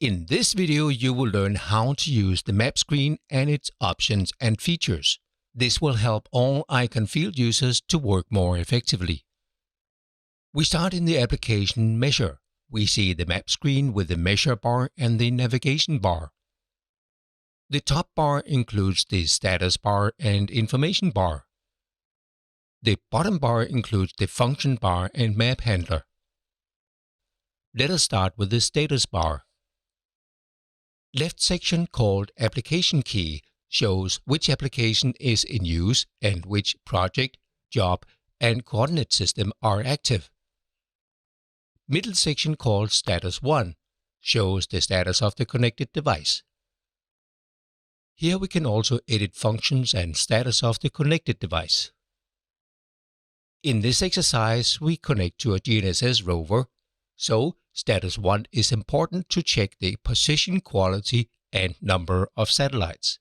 In this video, you will learn how to use the map screen and its options and features. This will help all iCON field users to work more effectively. We start in the application Measure. We see the map screen with the measure bar and the navigation bar. The top bar includes the status bar and information bar. The bottom bar includes the function bar and map handler. Let us start with the status bar. Left section called Application Key shows which application is in use and which project, job, and coordinate system are active. Middle section called Status 1 shows the status of the connected device. Here we can also edit functions and status of the connected device. In this exercise, we connect to a GNSS rover, so Status 1 is important to check the position, quality, and number of satellites.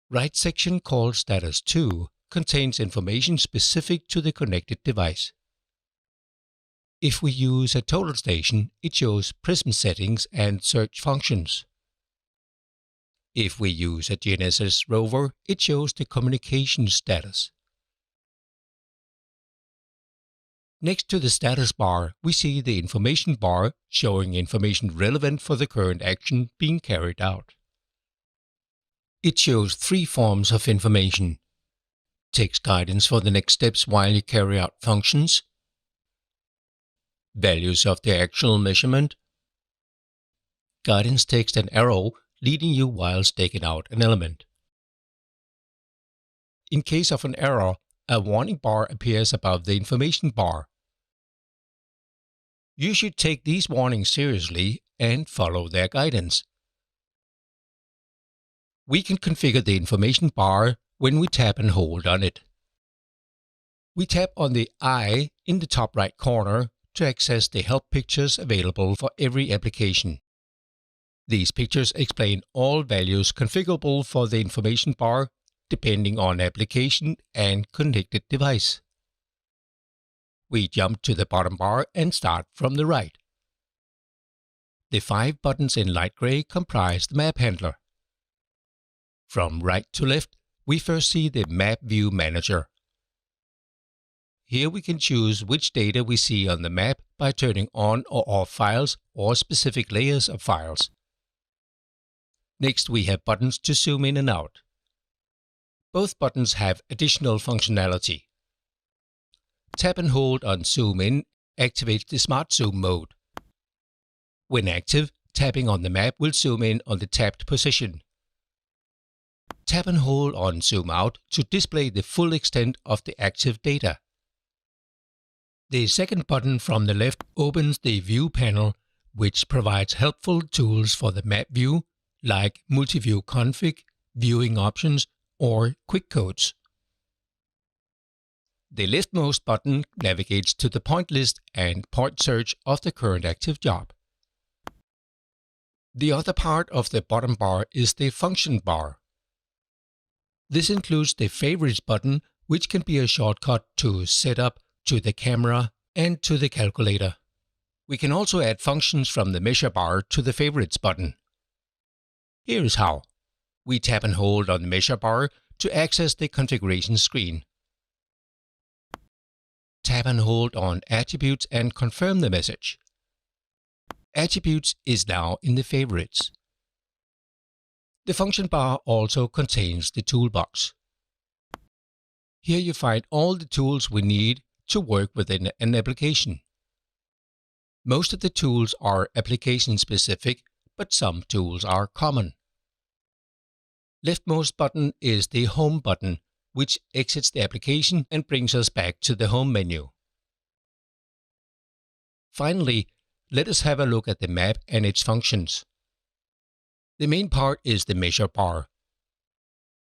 Right section called Status 2 contains information specific to the connected device. If we use a total station, it shows prism settings and search functions. If we use a GNSS rover, it shows the communication status. Next to the status bar, we see the information bar showing information relevant for the current action being carried out. It shows three forms of information: text guidance for the next steps while you carry out functions, values of the actual measurement, guidance text and arrow leading you while staking out an element. In case of an error, a warning bar appears above the information bar. You should take these warnings seriously and follow their guidance. We can configure the information bar when we tap and hold on it. We tap on the eye in the top right corner to access the help pictures available for every application. These pictures explain all values configurable for the information bar depending on application and connected device. We jump to the bottom bar and start from the right. The 5 buttons in light gray comprise the map handler. From right to left, we first see the Map View Manager. Here we can choose which data we see on the map by turning on or off files or specific layers of files. Next, we have buttons to zoom in and out. Both buttons have additional functionality. Tap and hold on Zoom In activates the Smart Zoom mode. When active, tapping on the map will zoom in on the tapped position. Tap and hold on Zoom Out to display the full extent of the active data. The second button from the left opens the View panel, which provides helpful tools for the map view, like Multi-View Config, Viewing Options, or Quick Codes. The leftmost button navigates to the point list and point search of the current active job. The other part of the bottom bar is the function bar. This includes the Favorites button, which can be a shortcut to Setup, to the camera, and to the calculator. We can also add functions from the Measure bar to the Favorites button. Here is how. We tap and hold on the Measure bar to access the configuration screen. Tap and hold on Attributes and confirm the message. Attributes is now in the Favorites. The function bar also contains the toolbox. Here you find all the tools we need to work within an application. Most of the tools are application-specific, but some tools are common. Leftmost button is the Home button, which exits the application and brings us back to the Home menu. Finally, let us have a look at the map and its functions. The main part is the Measure bar.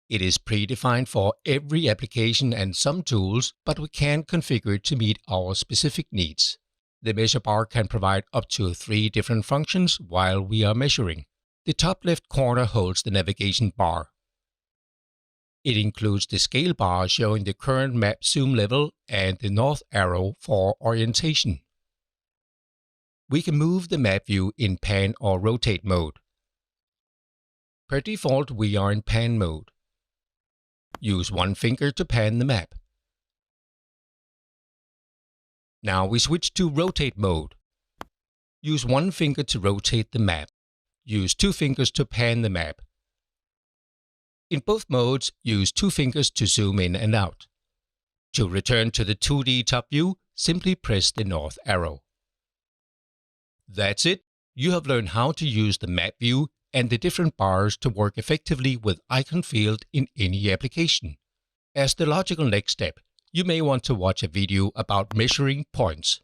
It is predefined for every application and some tools, but we can configure it to meet our specific needs. The Measure bar can provide up to 3 different functions while we are measuring. The top left corner holds the navigation bar. It includes the scale bar showing the current map zoom level and the north arrow for orientation. we can move the map view in pan or rotate mode. Per default, we are in pan mode. Use one finger to pan the map. Now we switch to rotate mode. Use one finger to rotate the map. Use two fingers to pan the map. In both modes, use two fingers to zoom in and out. To return to the 2D top view, simply press the north arrow. That's it. You have learned how to use the map view and the different bars to work effectively with icon field in any application. As the logical next step, you may want to watch a video about measuring points.